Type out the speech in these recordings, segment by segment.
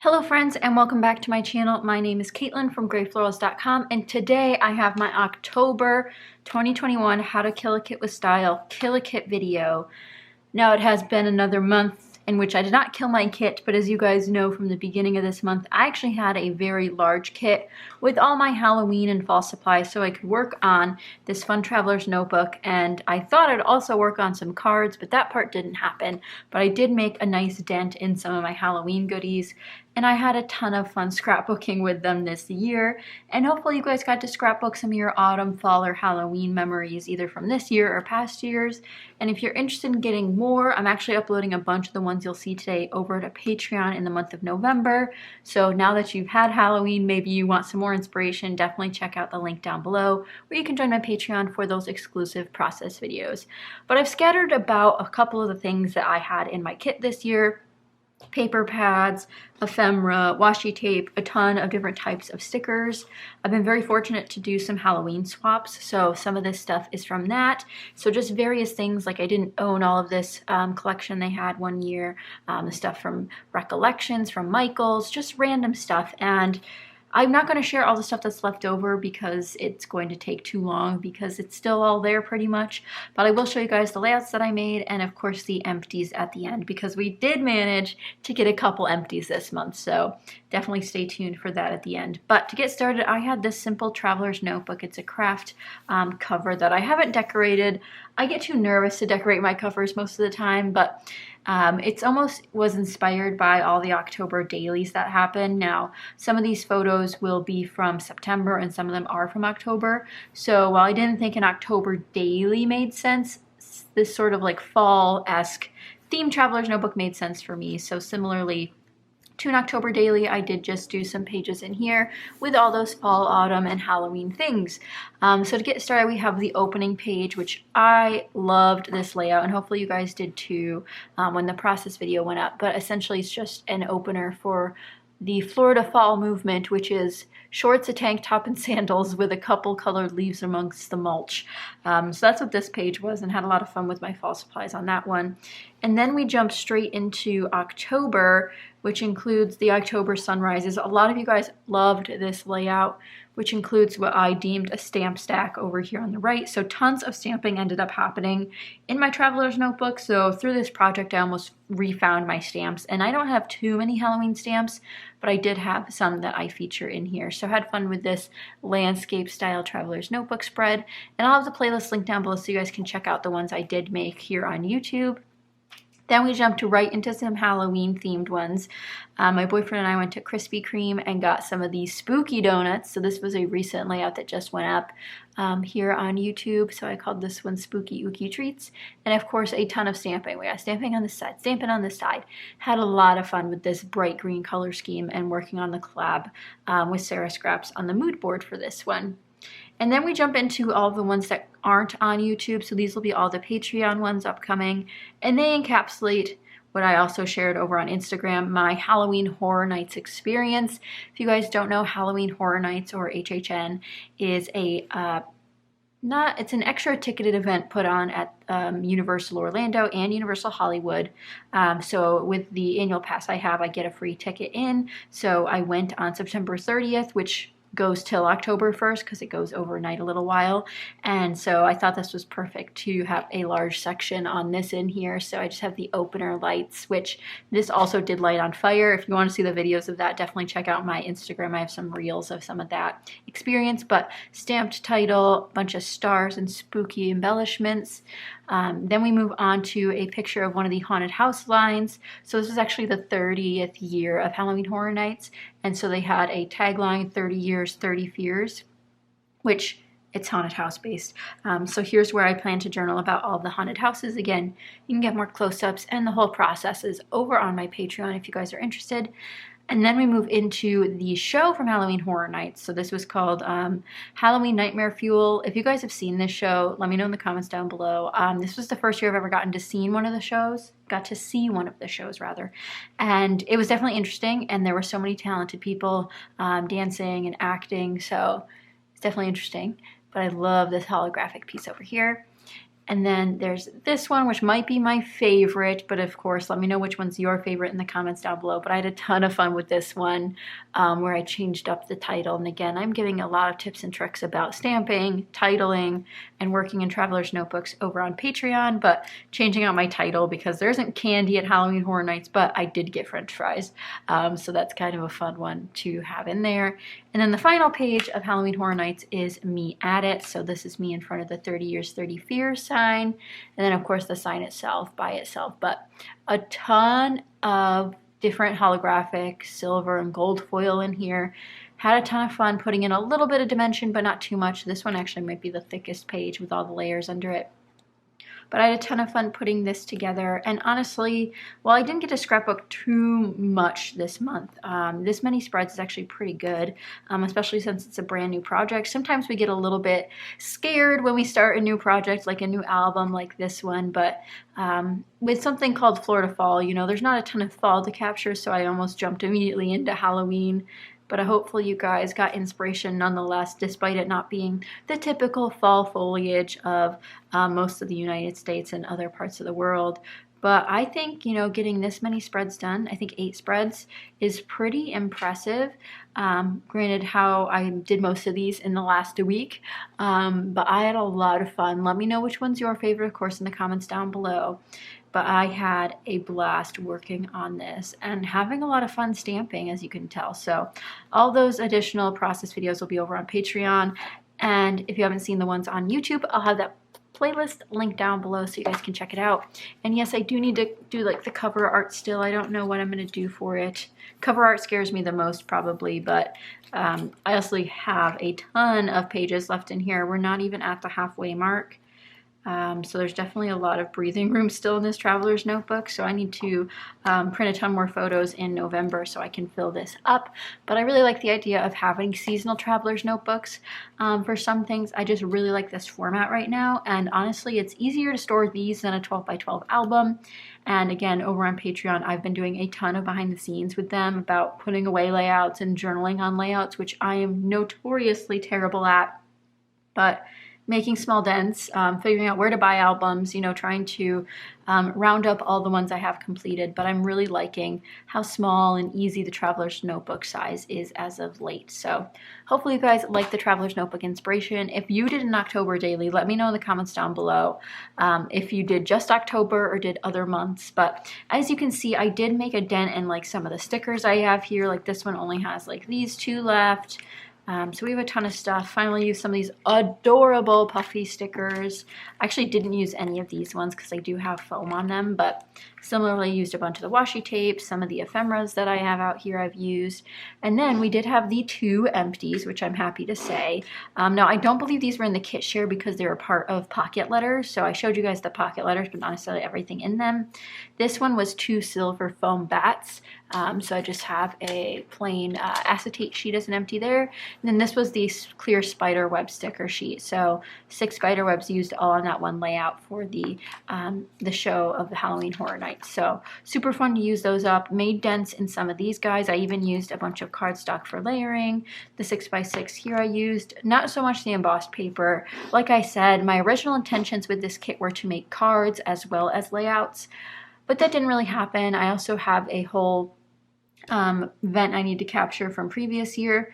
Hello friends and welcome back to my channel. My name is Katelyn from Florals.com and today I have my October 2021 How to Kill a Kit with Style Kill a Kit video. Now it has been another month in which I did not kill my kit, but as you guys know from the beginning of this month, I actually had a very large kit with all my Halloween and fall supplies so I could work on this fun traveler's notebook, and I thought I'd also work on some cards, but that part didn't happen. But I did make a nice dent in some of my Halloween goodies, and I had a ton of fun scrapbooking with them this year, and hopefully you guys got to scrapbook some of your autumn, fall, or Halloween memories either from this year or past years. And if you're interested in getting more, I'm actually uploading a bunch of the ones you'll see today over to Patreon in the month of November. So now that you've had Halloween, maybe you want some more inspiration, definitely check out the link down below where you can join my Patreon for those exclusive process videos. But I've scattered about a couple of the things that I had in my kit this year. Paper pads, ephemera, washi tape, a ton of different types of stickers. I've been very fortunate to do some Halloween swaps, so some of this stuff is from that. So just various things, like I didn't own all of this collection they had one year, the stuff from Recollections, from Michael's, just random stuff. And I'm not going to share all the stuff that's left over because it's going to take too long because it's still all there pretty much. But I will show you guys the layouts that I made and of course the empties at the end because we did manage to get a couple empties this month. So definitely stay tuned for that at the end. But to get started, I had this simple traveler's notebook. It's a craft cover that I haven't decorated. I get too nervous to decorate my covers most of the time, but it's almost was inspired by all the October dailies that happen. Now, some of these photos will be from September and some of them are from October. So while I didn't think an October daily made sense, this sort of like fall-esque themed traveler's notebook made sense for me. So similarly to an October daily, I did just do some pages in here with all those fall, autumn, and Halloween things. So to get started, we have the opening page, which I loved this layout, and hopefully you guys did too when the process video went up. But essentially, it's just an opener for the Florida fall movement, which is shorts, a tank top, and sandals with a couple colored leaves amongst the mulch. So that's what this page was, and had a lot of fun with my fall supplies on that one. And then we jump straight into October, which includes the October sunrises. A lot of you guys loved this layout, which includes what I deemed a stamp stack over here on the right. So tons of stamping ended up happening in my traveler's notebook. So through this project, I almost refound my stamps, and I don't have too many Halloween stamps, but I did have some that I feature in here. So I had fun with this landscape style traveler's notebook spread, and I'll have the playlist linked down below so you guys can check out the ones I did make here on YouTube. Then we jumped right into some Halloween themed ones. My boyfriend and I went to Krispy Kreme and got some of these spooky donuts. So this was a recent layout that just went up here on YouTube. So I called this one Spooky Ookie Treats. And of course, a ton of stamping. We got stamping on the side, stamping on the side. Had a lot of fun with this bright green color scheme and working on the collab with Sarah Scraps on the mood board for this one. And then we jump into all the ones that aren't on YouTube. So these will be all the Patreon ones upcoming. And they encapsulate what I also shared over on Instagram, my Halloween Horror Nights experience. If you guys don't know, Halloween Horror Nights, or HHN, is a it's an extra ticketed event put on at Universal Orlando and Universal Hollywood. So with the annual pass I have, I get a free ticket in. So I went on September 30th, which goes till October 1st because it goes overnight a little while. And so I thought this was perfect to have a large section on this in here. So I just have the opener lights, which this also did light on fire. If you want to see the videos of that, definitely check out my Instagram. I have some reels of some of that experience. But stamped title, a bunch of stars and spooky embellishments. Then we move on to a picture of one of the haunted house lines. So this is actually the 30th year of Halloween Horror Nights. And so they had a tagline, 30 years, 30 fears, which it's haunted house based. So here's where I plan to journal about all the haunted houses. Again, you can get more close-ups and the whole process is over on my Patreon if you guys are interested. And then we move into the show from Halloween Horror Nights. So this was called Halloween Nightmare Fuel. If you guys have seen this show, let me know in the comments down below. This was the first year I've ever gotten to see one of the shows. And it was definitely interesting. And there were so many talented people dancing and acting. So it's definitely interesting. But I love this holographic piece over here. And then there's this one, which might be my favorite, but of course, let me know which one's your favorite in the comments down below. But I had a ton of fun with this one, where I changed up the title. And again, I'm giving a lot of tips and tricks about stamping, titling, and working in traveler's notebooks over on Patreon, but changing out my title because there isn't candy at Halloween Horror Nights, but I did get French fries. So that's kind of a fun one to have in there. And then the final page of Halloween Horror Nights is me at it. So this is me in front of the 30 Years, 30 Fears sign. And then of course the sign itself by itself, but a ton of different holographic silver and gold foil in here. Had a ton of fun putting in a little bit of dimension, but not too much. This one actually might be the thickest page with all the layers under it. But I had a ton of fun putting this together. And honestly, while I didn't get to scrapbook too much this month, this many spreads is actually pretty good, especially since it's a brand new project. Sometimes we get a little bit scared when we start a new project, like a new album like this one. But with something called Florida Fall, you know, there's not a ton of fall to capture, so I almost jumped immediately into Halloween. But hopefully you guys got inspiration nonetheless, despite it not being the typical fall foliage of most of the United States and other parts of the world. But I think, you know, getting this many spreads done, I think 8 spreads, is pretty impressive. Granted, how I did most of these in the last week, but I had a lot of fun. Let me know which one's your favorite, of course, in the comments down below. But I had a blast working on this and having a lot of fun stamping, as you can tell. So all those additional process videos will be over on Patreon. And if you haven't seen the ones on YouTube, I'll have that playlist linked down below so you guys can check it out. And yes, I do need to do like the cover art still. I don't know what I'm going to do for it. Cover art scares me the most probably, but I also have a ton of pages left in here. We're not even at the halfway mark. So there's definitely a lot of breathing room still in this traveler's notebook. So I need to print a ton more photos in November so I can fill this up. But I really like the idea of having seasonal traveler's notebooks. For some things, I just really like this format right now. And honestly, it's easier to store these than a 12 by 12 album. And again, over on Patreon, I've been doing a ton of behind the scenes with them about putting away layouts and journaling on layouts, which I am notoriously terrible at. But making small dents, figuring out where to buy albums, you know, trying to round up all the ones I have completed. But I'm really liking how small and easy the Traveler's Notebook size is as of late. So hopefully you guys like the Traveler's Notebook inspiration. If you did an October daily, let me know in the comments down below if you did just October or did other months. But as you can see, I did make a dent in like some of the stickers I have here. Like this one only has like these 2 left. So we have a ton of stuff. Finally used some of these adorable puffy stickers. I actually didn't use any of these ones because they do have foam on them, but similarly used a bunch of the washi tape. Some of the ephemeras that I have out here I've used. And then we did have the 2 empties, which I'm happy to say. Now I don't believe these were in the kit share because they were part of pocket letters. So I showed you guys the pocket letters, but not necessarily everything in them. This one was 2 silver foam bats. So I just have a plain acetate sheet as an empty there. And then this was the clear spider web sticker sheet. So 6 spider webs used all on that one layout for the show of the Halloween Horror Nights. So super fun to use those up. Made dents in some of these guys. I even used a bunch of cardstock for layering. The 6x6 here I used. Not so much the embossed paper. Like I said, my original intentions with this kit were to make cards as well as layouts. But that didn't really happen. I also have a whole event I need to capture from previous year,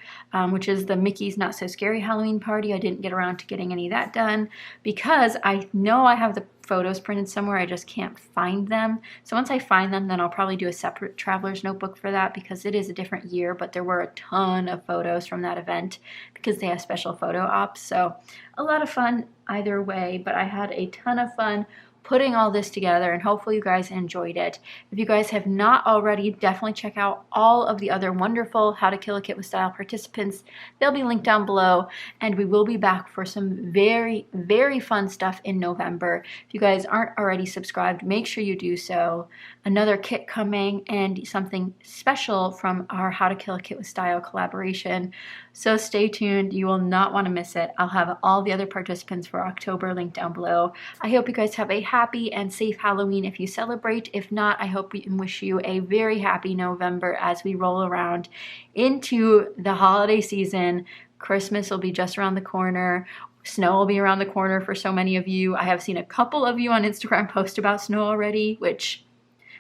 which is the Mickey's Not So Scary Halloween Party. I didn't get around to getting any of that done because I know I have the photos printed somewhere. I just can't find them. So once I find them, then I'll probably do a separate traveler's notebook for that because it is a different year, but there were a ton of photos from that event because they have special photo ops. So a lot of fun either way, but I had a ton of fun putting all this together, and hopefully you guys enjoyed it. If you guys have not already, definitely check out all of the other wonderful How to Kill a Kit with Style participants. They'll be linked down below, and we will be back for some very, very fun stuff in November. If you guys aren't already subscribed, make sure you do so. Another kit coming and something special from our How to Kill a Kit with Style collaboration. So stay tuned. You will not want to miss it. I'll have all the other participants for October linked down below. I hope you guys have a happy and safe Halloween if you celebrate. If not, I hope we can wish you a very happy November as we roll around into the holiday season. Christmas will be just around the corner. Snow will be around the corner for so many of you. I have seen a couple of you on Instagram post about snow already, which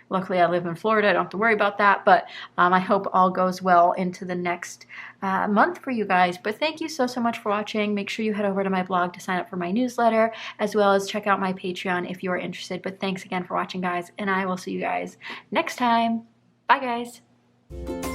luckily I live in Florida. I don't have to worry about that, but I hope all goes well into the next month for you guys. But thank you so much for watching. Make sure you head over to my blog to sign up for my newsletter, as well as check out my Patreon if you are interested. But thanks again for watching, guys, and I will see you guys next time. Bye, guys.